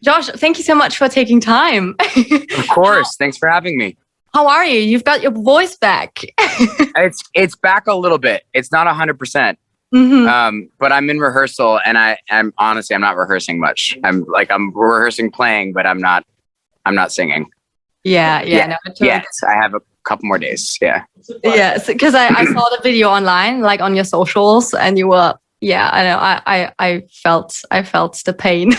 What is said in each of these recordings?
Josh, thank you so much for taking time. Of course. Thanks for having me. How are you? You've got your voice back. It's back a little bit. It's not 100%. But I'm in rehearsal, and I'm honestly, I'm not rehearsing much. I'm rehearsing playing, but I'm not singing. Yeah. No, yes, I have a couple more days. Yeah. Yes, because I saw the video online, like on your socials, and you were, I know, I felt the pain.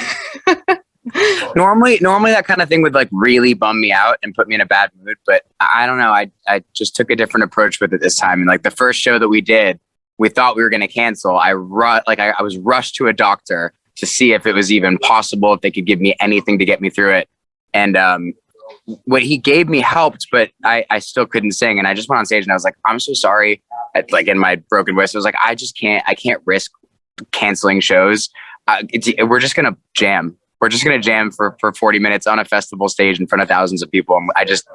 Normally that kind of thing would like really bum me out and put me in a bad mood, but I don't know. I just took a different approach with it this time. And like the first show that we did, we thought we were going to cancel. I was rushed to a doctor to see if it was even possible, if they could give me anything to get me through it. And what he gave me helped, but I still couldn't sing. And I just went on stage and I was like, I'm so sorry. Like in my broken voice, I was like, I can't risk canceling shows. We're just going to jam. We're just going to jam for 40 minutes on a festival stage in front of thousands of people. And I just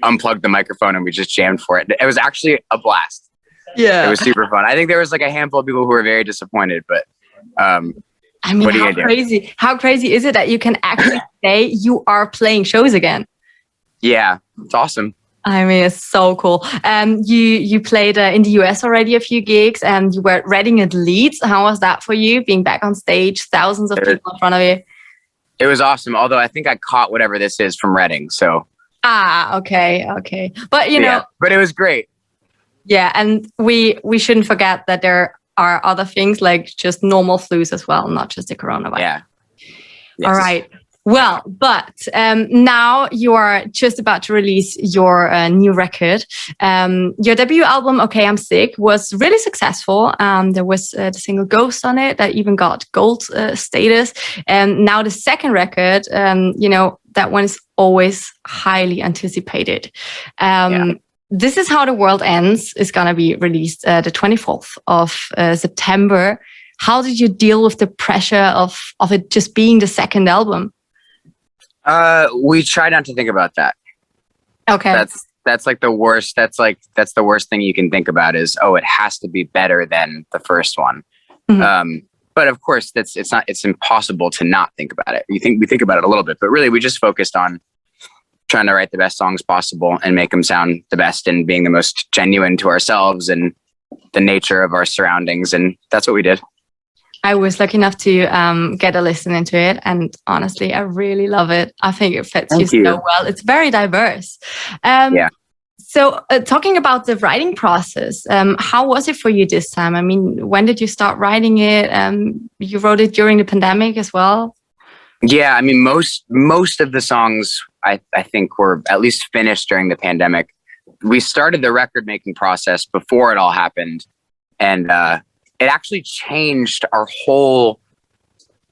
unplugged the microphone and we just jammed for it. It was actually a blast. Yeah. It was super fun. I think there was like a handful of people who were very disappointed, but I mean, how crazy is it that you can actually say you are playing shows again? Yeah, it's awesome. I mean, it's so cool. You played in the US already a few gigs, and you were at Reading and Leeds. How was that for you, being back on stage, thousands of people in front of you? It was awesome. Although I think I caught whatever this is from Reading. So. Okay. But you know. But it was great. Yeah, and we shouldn't forget that there are other things like just normal flus as well, not just the coronavirus. Yeah. Yes. All right. Well, but now you are just about to release your new record. Your debut album, Okay, I'm Sick, was really successful. There was the single Ghost on it that even got gold status. And now the second record, that one is always highly anticipated. This Is How the World Ends is going to be released the 24th of September. How did you deal with the pressure of it just being the second album? We try not to think about that. Okay. That's like the worst. That's the worst thing you can think about is, it has to be better than the first one. But of course it's impossible to not think about it. We think about it a little bit, but really we just focused on trying to write the best songs possible and make them sound the best and being the most genuine to ourselves and the nature of our surroundings. And that's what we did. I was lucky enough to get a listen into it. And honestly, I really love it. I think it fits you so well. It's very diverse. So talking about the writing process, how was it for you this time? I mean, when did you start writing it? You wrote it during the pandemic as well? Yeah, I mean, most of the songs I think were at least finished during the pandemic. We started the record making process before it all happened. And it actually changed our whole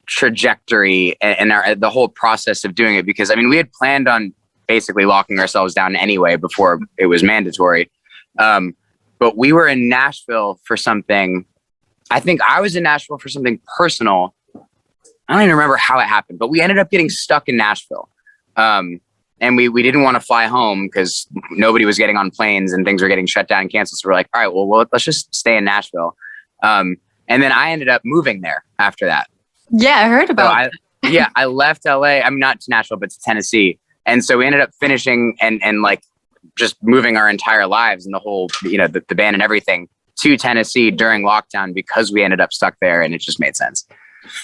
trajectory and the whole process of doing it. Because, I mean, we had planned on basically locking ourselves down anyway before it was mandatory. But we were in Nashville for something. I think I was in Nashville for something personal. I don't even remember how it happened, but we ended up getting stuck in Nashville. And we didn't want to fly home because nobody was getting on planes and things were getting shut down and canceled. So we're like, all right, well, let's just stay in Nashville. And then I ended up moving there after that. Yeah, I heard about it. I left LA. I'm not to Nashville, but to Tennessee. And so we ended up finishing and like just moving our entire lives and the whole, the band and everything to Tennessee during lockdown because we ended up stuck there and it just made sense.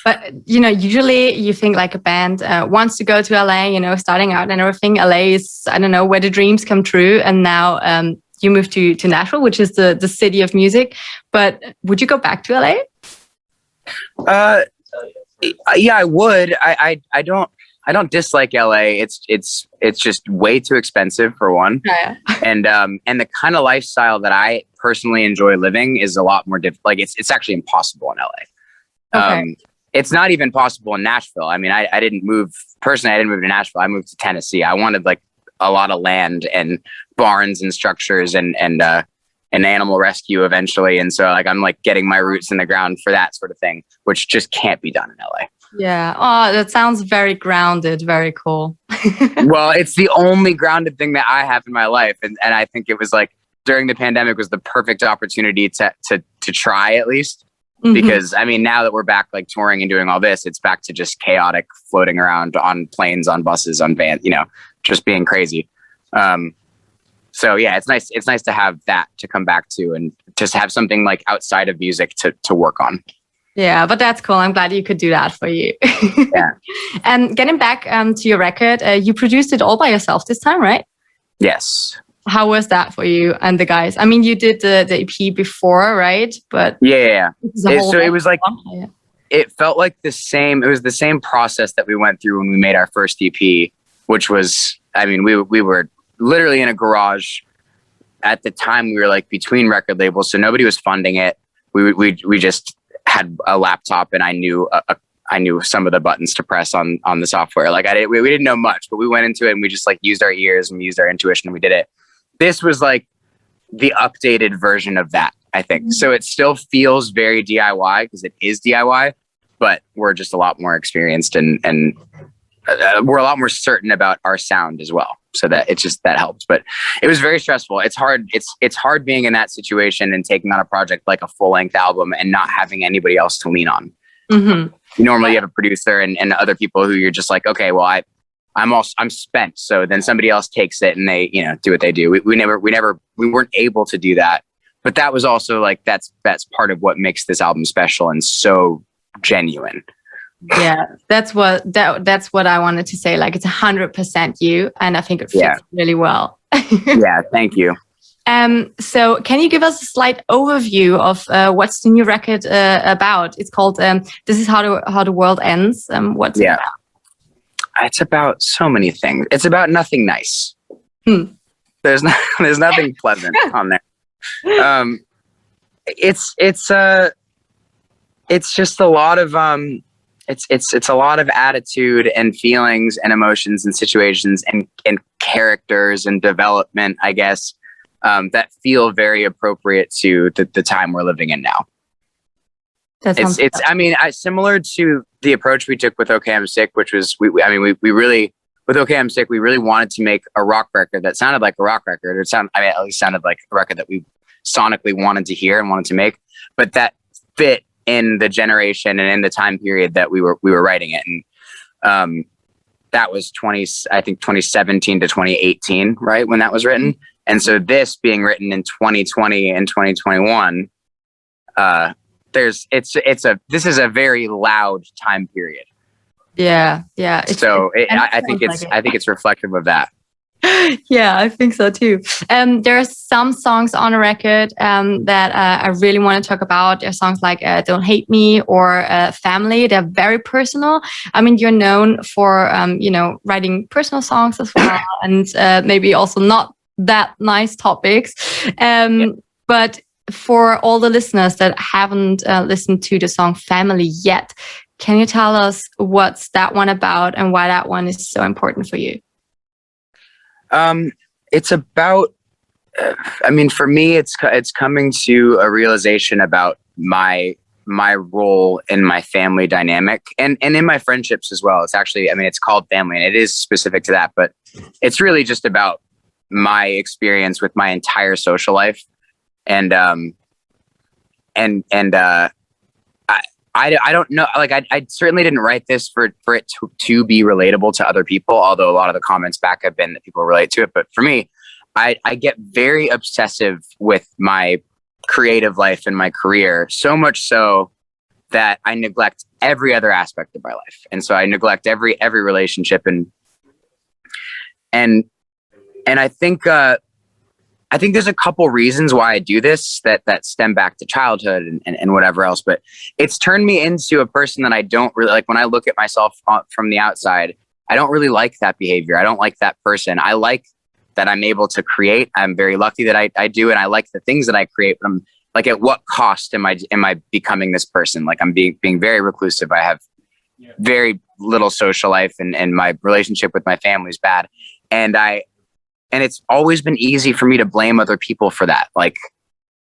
But, usually you think like a band wants to go to LA, starting out and everything. LA is, I don't know, where the dreams come true. And now you moved to Nashville, which is the city of music. But would you go back to LA? Yeah, I would. I don't dislike LA. It's just way too expensive for one. Yeah. And the kind of lifestyle that I personally enjoy living is a lot more difficult. Like it's actually impossible in LA. Okay. It's not even possible in Nashville. I mean, I didn't move to Nashville. I moved to Tennessee. I wanted like a lot of land and barns and structures and an animal rescue eventually. And so like, I'm like getting my roots in the ground for that sort of thing, which just can't be done in LA. Yeah. Oh, that sounds very grounded. Very cool. Well, it's the only grounded thing that I have in my life. And I think it was like during the pandemic was the perfect opportunity to try at least. because I mean, now that we're back like touring and doing all this, it's back to just chaotic floating around on planes, on buses, on vans, you know, just being crazy. So yeah, it's nice to have that to come back to and just have something like outside of music to work on. Yeah, but that's cool. I'm glad you could do that for you. Yeah. And getting back to your record, you produced it all by yourself this time, right? Yes. How was that for you and the guys? I mean, you did the EP before, right? But yeah. It was like, it felt like the same. It was the same process that we went through when we made our first EP, which was, I mean, we were literally in a garage at the time. We were like between record labels, so nobody was funding it. We just had a laptop, and I knew some of the buttons to press on the software. Like we didn't know much, but we went into it and we just like used our ears and we used our intuition and we did it. This was like the updated version of that, I think. So it still feels very DIY because it is DIY, but we're just a lot more experienced and we're a lot more certain about our sound as well. So that that helps. But it was very stressful. It's hard. It's hard being in that situation and taking on a project like a full length album and not having anybody else to lean on. Normally you have a producer and other people who you're just like, okay, well, I'm spent. So then somebody else takes it and they, you know, do what they do. We weren't able to do that. But that was also like, that's part of what makes this album special and so genuine. Yeah, that's what I wanted to say. Like, it's 100% you, and I think it fits really well. Yeah, thank you. So can you give us a slight overview of what's the new record about? It's called This Is How the World Ends. What's it about? It's about so many things. It's about nothing nice. There's nothing pleasant on there. It's just a lot of it's a lot of attitude and feelings and emotions and situations and characters and development, I guess, that feel very appropriate to the time we're living in now. I mean, similar to the approach we took with OK I'm Sick, which was we really with OK I'm Sick, we really wanted to make a rock record that sounded like a rock record, or at least sounded like a record that we sonically wanted to hear and wanted to make, but that fit in the generation and in the time period that we were writing it. And that was 2017 to 2018, right, when that was written. And so this being written in 2020 and 2021, this is a very loud time period. Yeah. I think it's reflective of that. Yeah, I think so too. There are some songs on the record that I really want to talk about. There are songs like Don't Hate Me or Family. They're very personal. I mean, you're known for writing personal songs as well, and maybe also not that nice topics. But for all the listeners that haven't listened to the song Family yet, can you tell us what's that one about and why that one is so important for you? It's about, I mean, for me, it's coming to a realization about my role in my family dynamic and in my friendships as well. It's actually, I mean, it's called Family and it is specific to that, but it's really just about my experience with my entire social life. And I don't know, like I certainly didn't write this for it to be relatable to other people, although a lot of the comments back have been that people relate to it. But for me, I get very obsessive with my creative life and my career, so much so that I neglect every other aspect of my life. And so I neglect every relationship and I think there's a couple reasons why I do this that stem back to childhood and whatever else, but it's turned me into a person that I don't really like. When I look at myself from the outside, I don't really like that behavior. I don't like that person. I like that I'm able to create. I'm very lucky that I do. And I like the things that I create, but I'm like, at what cost am I becoming this person? Like I'm being very reclusive. I have very little social life and my relationship with my family is bad. And it's always been easy for me to blame other people for that. Like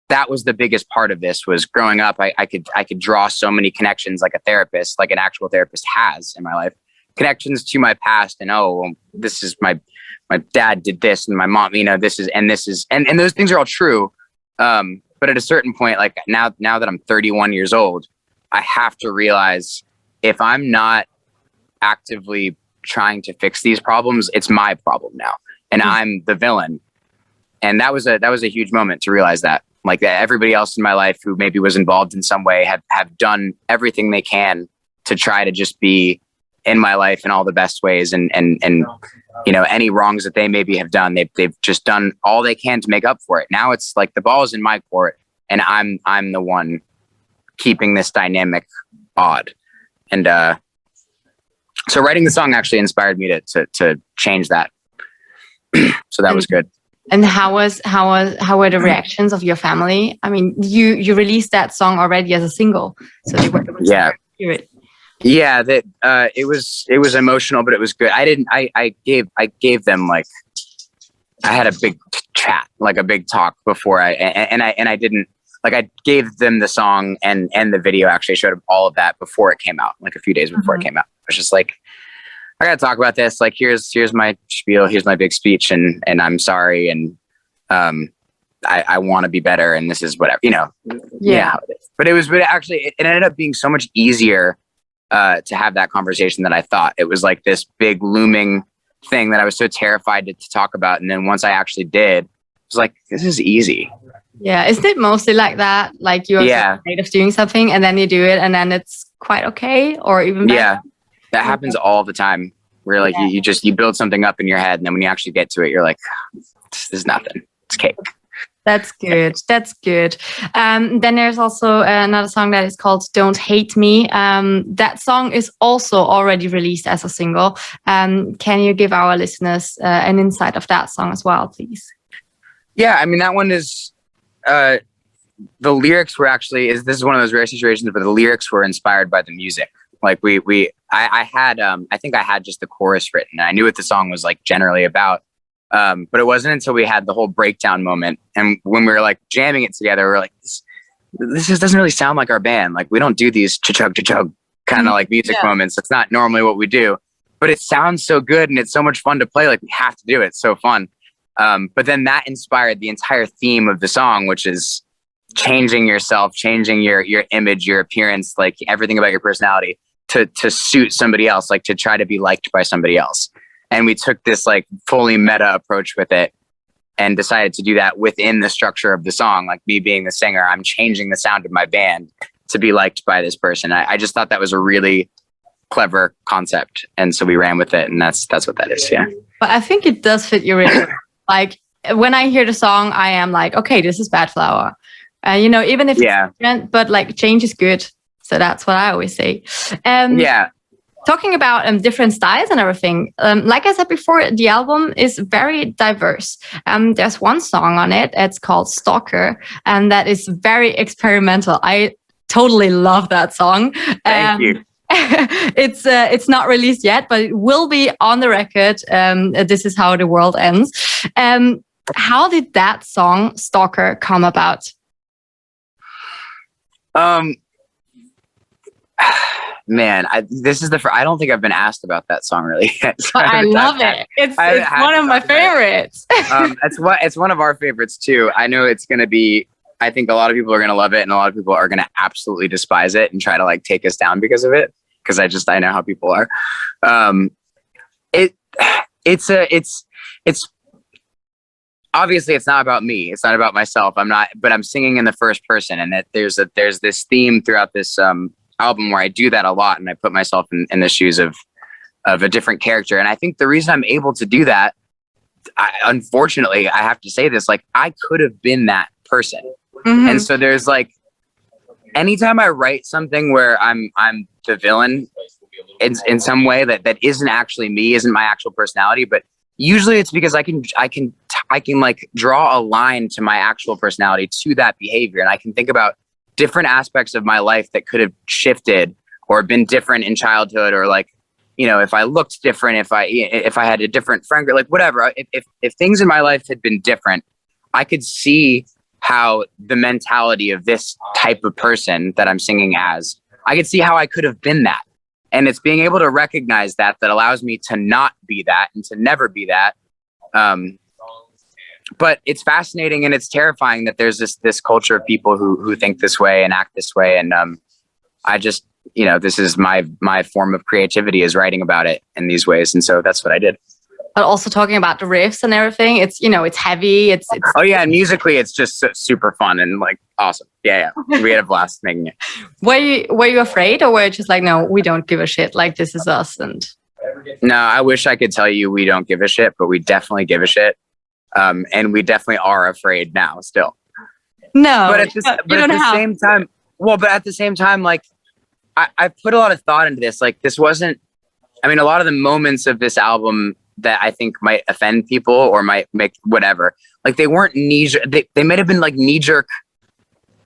that was the biggest part of this. Was growing up, I could draw so many connections, like a therapist, like an actual therapist has in my life, connections to my past. And this is my dad did this, and my mom, and those things are all true. But at a certain point, like now that I'm 31 years old, I have to realize if I'm not actively trying to fix these problems, it's my problem now, and I'm the villain. And that was a huge moment to realize that, like, that everybody else in my life who maybe was involved in some way have done everything they can to try to just be in my life in all the best ways, and you know, any wrongs that they maybe have done, they've just done all they can to make up for it. Now it's like the ball is in my court, and I'm the one keeping this dynamic odd. And so writing the song actually inspired me to change that. So that was good. And how were the reactions of your family? I mean, you released that song already as a single, so they were able to hear it. Yeah, that it was emotional, but it was good. I gave them, like, I had a big chat, like a big talk before I didn't, like, I gave them the song and the video. Actually showed them all of that before it came out, like a few days before it came out. I was just like, I gotta talk about this. Like, here's my spiel. Here's my big speech. And I'm sorry. And, I want to be better. And this is whatever, you know. Yeah. But actually, it ended up being so much easier, to have that conversation than I thought. It was like this big looming thing that I was so terrified to talk about. And then once I actually did, it was like, this is easy. Yeah. Isn't it mostly like that? Like, you're afraid of doing something and then you do it and then it's quite okay, or even better? Yeah. That happens all the time, where like you build something up in your head, and then when you actually get to it, you're like, this is nothing. It's cake. That's good. That's good. Then there's also another song that is called Don't Hate Me. That song is also already released as a single. Can you give our listeners an insight of that song as well, please? Yeah, I mean, that one is, the lyrics were actually, this is one of those rare situations where the lyrics were inspired by the music. Like I think I had just the chorus written, and I knew what the song was like generally about. But it wasn't until we had the whole breakdown moment, and when we were like jamming it together, we were like, this just doesn't really sound like our band. Like, we don't do these cha-chug kind of like music moments. It's not normally what we do, but it sounds so good and it's so much fun to play. Like, we have to do it. It's so fun. But then that inspired the entire theme of the song, which is changing yourself, changing your image, your appearance, like everything about your personality to suit somebody else, like to try to be liked by somebody else. And we took this like fully meta approach with it and decided to do that within the structure of the song. Like, me being the singer, I'm changing the sound of my band to be liked by this person. I just thought that was a really clever concept. And so we ran with it, and that's what that is. Yeah. But I think it does fit you really well. Like, when I hear the song, I am like, okay, this is Badflower. You know, even if it's different, but like, change is good. So that's what I always say. Talking about different styles and everything, like I said before, the album is very diverse. There's one song on it, it's called Stalker, and that is very experimental. I totally love that song. Thank you. It's not released yet, but it will be on the record. This Is How the World Ends. How did that song Stalker come about? Man, I don't think I've been asked about that song really yet. So I love it. It's one of my favorites. It's one of our favorites too. I know it's going to be, I think a lot of people are going to love it, and a lot of people are going to absolutely despise it and try to like take us down because of it. Because I know how people are. It's obviously it's not about me. It's not about myself. But I'm singing in the first person, and that there's this theme throughout this album where I do that a lot, and I put myself in the shoes of a different character. And I think the reason I'm able to do that, unfortunately, I have to say this, like, I could have been that person. Mm-hmm. And so there's like, anytime I write something where I'm the villain in some way that isn't actually me, isn't my actual personality, but usually it's because I can like draw a line to my actual personality to that behavior. And I can think about different aspects of my life that could have shifted or been different in childhood, or like, you know, if I looked different, if I had a different friend group, like whatever, if things in my life had been different, I could see how the mentality of this type of person that I'm singing as, I could see how I could have been that. And it's being able to recognize that allows me to not be that and to never be that. but it's fascinating and it's terrifying that there's this culture of people who think this way and act this way. And I just, this is my form of creativity, is writing about it in these ways. And so that's what I did. But also talking about the riffs and everything, it's, it's heavy. It's oh yeah, and musically it's just super fun and like awesome. Yeah. We had a blast making it. Were you afraid, or were you just like, no, we don't give a shit, like this is us? And no, I wish I could tell you we don't give a shit, but we definitely give a shit. And we definitely are afraid now still. No, but at the same time, like I put a lot of thought into this. Like this wasn't, a lot of the moments of this album that I think might offend people or might make whatever, like they weren't knee-jerk. They might have been like knee-jerk.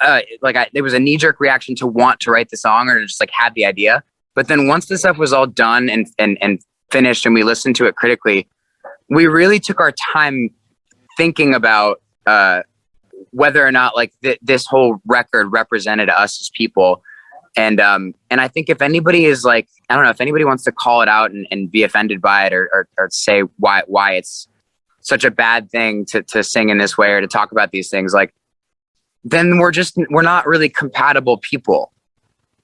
There was a knee-jerk reaction to want to write the song or to just like have the idea. But then once the stuff was all done and finished and we listened to it critically, we really took our time thinking about whether or not like this whole record represented us as people. And I think if anybody is like, I don't know, if anybody wants to call it out and be offended by it or say why it's such a bad thing to sing in this way or to talk about these things, like, then we're not really compatible people.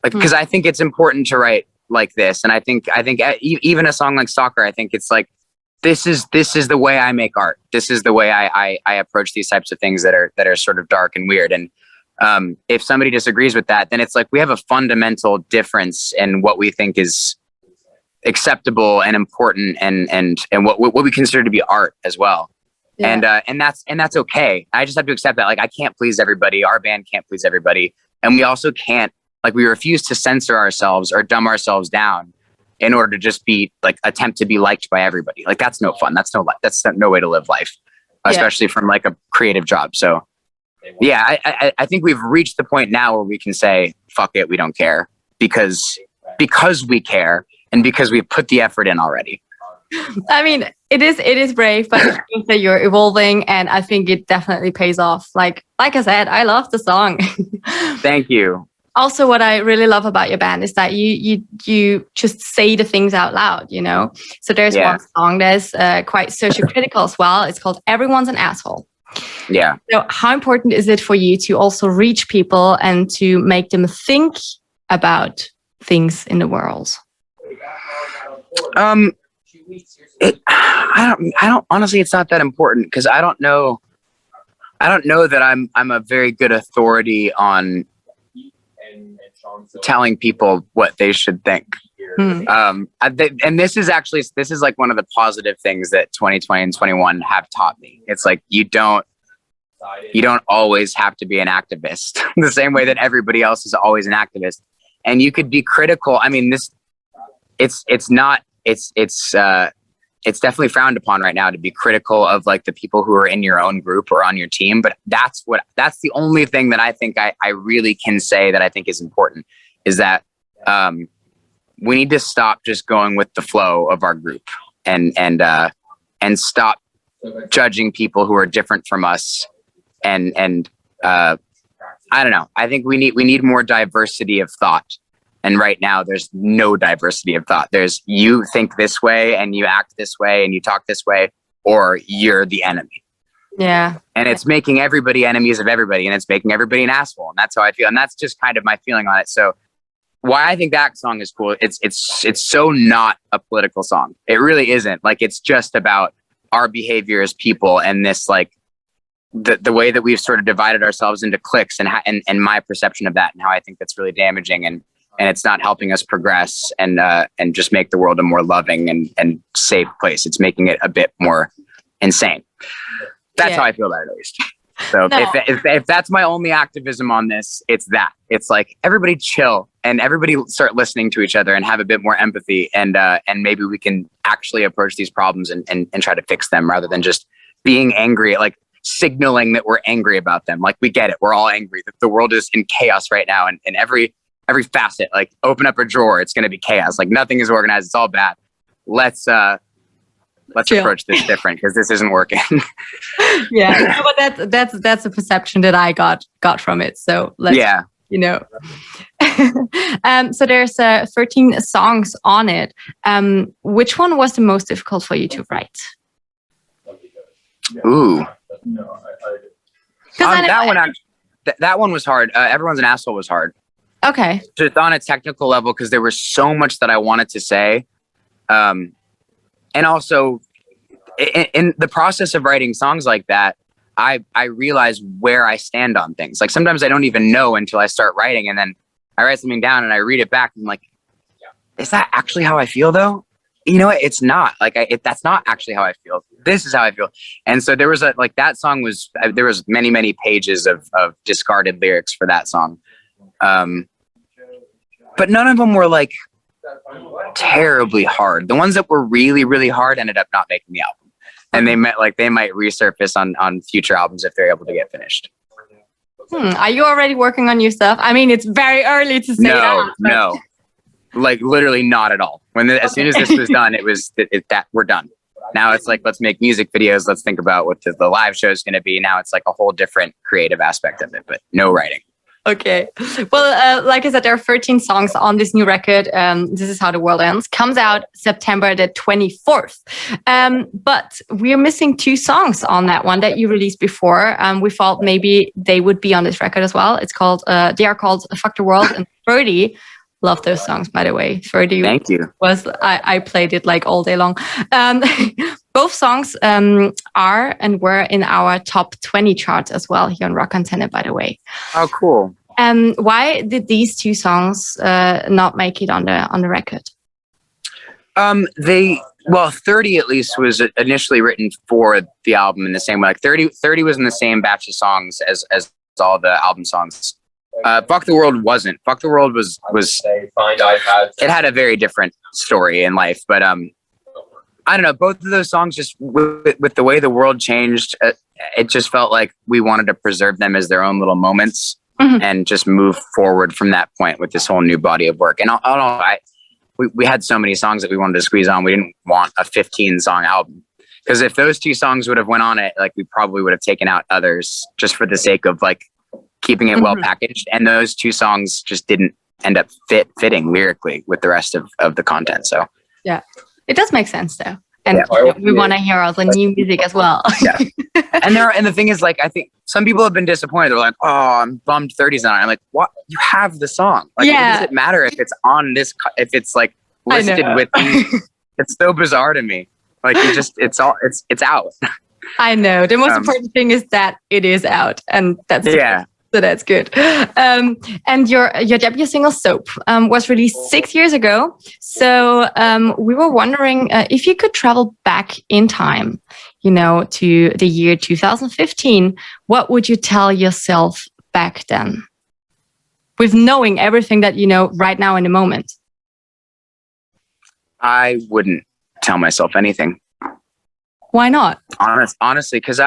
Like, because I think it's important to write like this. And I think even a song like Stalker, I think it's like, this is the way I make art. This is the way I approach these types of things that are sort of dark and weird. And if somebody disagrees with that, then it's like we have a fundamental difference in what we think is acceptable and important and what we consider to be art as well. Yeah. And that's okay. I just have to accept that. Like I can't please everybody. Our band can't please everybody. And we also can't, like, we refuse to censor ourselves or dumb ourselves down in order to just be like attempt to be liked by everybody. Like that's no fun. That's no way to live life, especially from like a creative job. So yeah, I think we've reached the point now where we can say, fuck it, we don't care because we care and because we've put the effort in already. I mean, it is brave, but I think that you're evolving and I think it definitely pays off. Like I said, I love the song. Thank you. Also, what I really love about your band is that you just say the things out loud, So there's one song that's quite socio-critical as well. It's called Everyone's an Asshole. Yeah. So how important is it for you to also reach people and to make them think about things in the world? I don't honestly, it's not that important because I don't know that I'm a very good authority on telling people what they should think. And this is like one of the positive things that 2020 and 21 have taught me. It's like you don't always have to be an activist the same way that everybody else is always an activist. And you could be critical. I mean, it's definitely frowned upon right now to be critical of like the people who are in your own group or on your team. But that's the only thing that I think I really can say that I think is important is that we need to stop just going with the flow of our group and stop judging people who are different from us. And I don't know. I think we need more diversity of thought. And right now there's no diversity of thought. There's you think this way and you act this way and you talk this way, or you're the enemy. Yeah. And it's making everybody enemies of everybody and it's making everybody an asshole. And that's how I feel. And that's just kind of my feeling on it. So why I think that song is cool. It's so not a political song. It really isn't. Like it's just about our behavior as people and this like the way that we've sort of divided ourselves into cliques and my perception of that and how I think that's really damaging and it's not helping us progress and just make the world a more loving and safe place. It's making it a bit more insane. That's how I feel about it, at least. So if that's my only activism on this, it's that. It's like everybody chill and everybody start listening to each other and have a bit more empathy and maybe we can actually approach these problems and try to fix them rather than just being angry, like signaling that we're angry about them. Like we get it. We're all angry. The world is in chaos right now and every facet, like open up a drawer, it's going to be chaos. Like nothing is organized. It's all bad. Let's approach this different because this isn't working. Yeah, but that's a perception that I got from it. So let's, so there's 13 songs on it. Which one was the most difficult for you to write? Ooh, That one was hard. Everyone's an Asshole was hard. Okay. Just on a technical level, because there was so much that I wanted to say. And also, in the process of writing songs like that, I realize where I stand on things. Like sometimes I don't even know until I start writing, and then I write something down and I read it back and I'm like, is that actually how I feel though? You know what? It's not. Like that's not actually how I feel. This is how I feel. And so there was that song was, there was many, many pages of discarded lyrics for that song. But none of them were like terribly hard. The ones that were really, really hard ended up not making the album. And they might resurface on future albums if they're able to get finished. Are you already working on new stuff? I mean, it's very early to say that. No, like literally not at all. As soon as this was done, it was that we're done. Now it's like, let's make music videos. Let's think about what the live show is going to be. Now it's like a whole different creative aspect of it, but no writing. Okay. Well, like I said, there are 13 songs on this new record. This is How the World Ends. Comes out September the 24th. But we're missing 2 songs on that one that you released before. We thought maybe they would be on this record as well. They are called Fuck the World and 30. Love those songs, by the way. 30. Thank you. I played it like all day long. Both songs are and were in our top 20 charts as well here on Rock Antenne, by the way. Oh, cool. Why did these 2 songs not make it on the record? 30 at least was initially written for the album in the same way. Like 30 was in the same batch of songs as all the album songs. Fuck the World wasn't. Fuck the World was it had a very different story in life, but I don't know, both of those songs, just with the way the world changed, it just felt like we wanted to preserve them as their own little moments and just move forward from that point with this whole new body of work. And we had so many songs that we wanted to squeeze on. We didn't want a 15-song album, because if those 2 songs would have went on it, like we probably would have taken out others just for the sake of like keeping it well packaged. And those 2 songs just didn't end up fitting lyrically with the rest of the content. So yeah. It does make sense though. And we want to hear all the new music as well. Yeah. And the thing is, like, I think some people have been disappointed. They're like, oh, I'm bummed 30's on it. I'm like, what? You have the song. Like, what does it matter if it's on this, if it's like listed with these? It's so bizarre to me. Like, it's out. I know. The most important thing is that it is out. And that's So that's good. And your debut single Soap was released 6 years ago. So we were wondering if you could travel back in time, to the year 2015, what would you tell yourself back then, with knowing everything that you know right now in the moment? I wouldn't tell myself anything. Why not? Honestly, because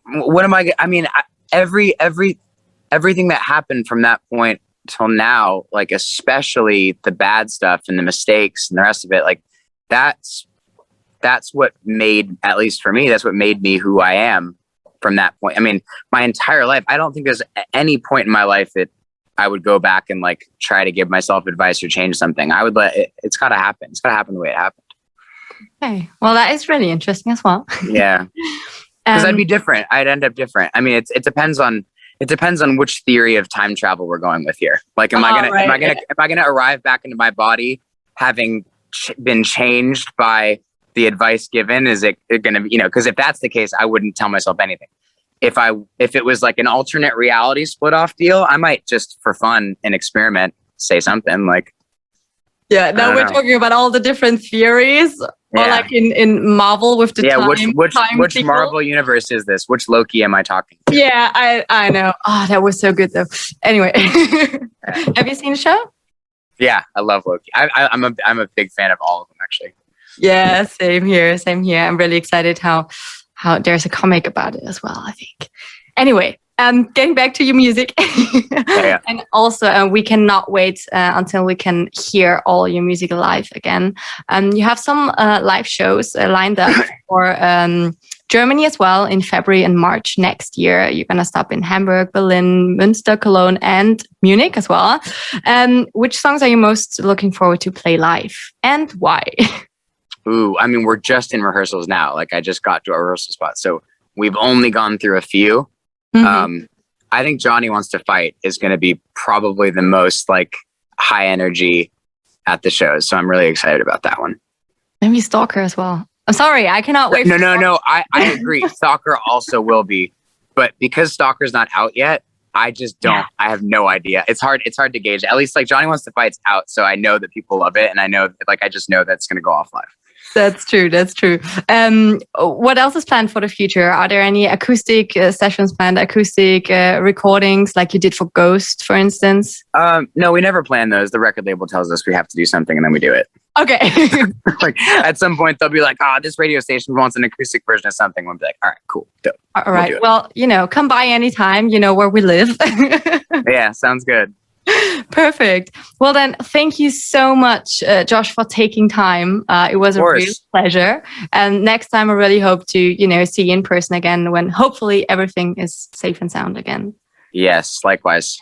what am I mean, everything that happened from that point till now, like especially the bad stuff and the mistakes and the rest of it, like that's what made, at least for me, that's what made me who I am from that point. I mean, my entire life, I don't think there's any point in my life that I would go back and like try to give myself advice or change something. I would it's gotta happen. It's gotta happen the way it happened. Okay. Well, that is really interesting as well. Yeah. Because I'd be different. I'd end up different. I mean, it depends on which theory of time travel we're going with here. Like, am I gonna arrive back into my body having been changed by the advice given? Is it gonna be, because if that's the case, I wouldn't tell myself anything. If it was like an alternate reality split off deal, I might just for fun and experiment say something like. Yeah, now we're talking about all the different theories, or like in Marvel with the time. Which sequel. Marvel universe is this? Which Loki am I talking to? Yeah, I know. Oh, that was so good though. Anyway, have you seen the show? Yeah, I love Loki. I'm a big fan of all of them, actually. Yeah, same here. I'm really excited how there's a comic about it as well, I think. Anyway. Getting back to your music, and also we cannot wait until we can hear all your music live again. You have some live shows lined up for Germany as well in February and March next year. You're gonna stop in Hamburg, Berlin, Münster, Cologne, and Munich as well. Which songs are you most looking forward to play live, and why? Ooh, I mean, we're just in rehearsals now. Like I just got to our rehearsal spot. So we've only gone through a few. I think Johnny Wants to Fight is going to be probably the most like high energy at the shows. So I'm really excited about that one. Maybe Stalker as well. I'm sorry, I cannot wait. No. I agree. Stalker also will be, but because Stalker's not out yet, I just don't. Yeah. I have no idea. It's hard to gauge. At least like Johnny Wants to Fight's out, so I know that people love it, and I know I just know that's going to go off live. That's true. What else is planned for the future? Are there any acoustic sessions planned? Acoustic recordings like you did for Ghost, for instance? No, we never plan those. The record label tells us we have to do something, and then we do it. Okay. Like at some point they'll be like, this radio station wants an acoustic version of something. We'll be like, all right, cool. Dope. All right. Well, come by anytime, where we live. Yeah, sounds good. Perfect. Well, then, thank you so much, Josh, for taking time. It was a real pleasure. And next time I really hope to, see you in person again when hopefully everything is safe and sound again. Yes, likewise.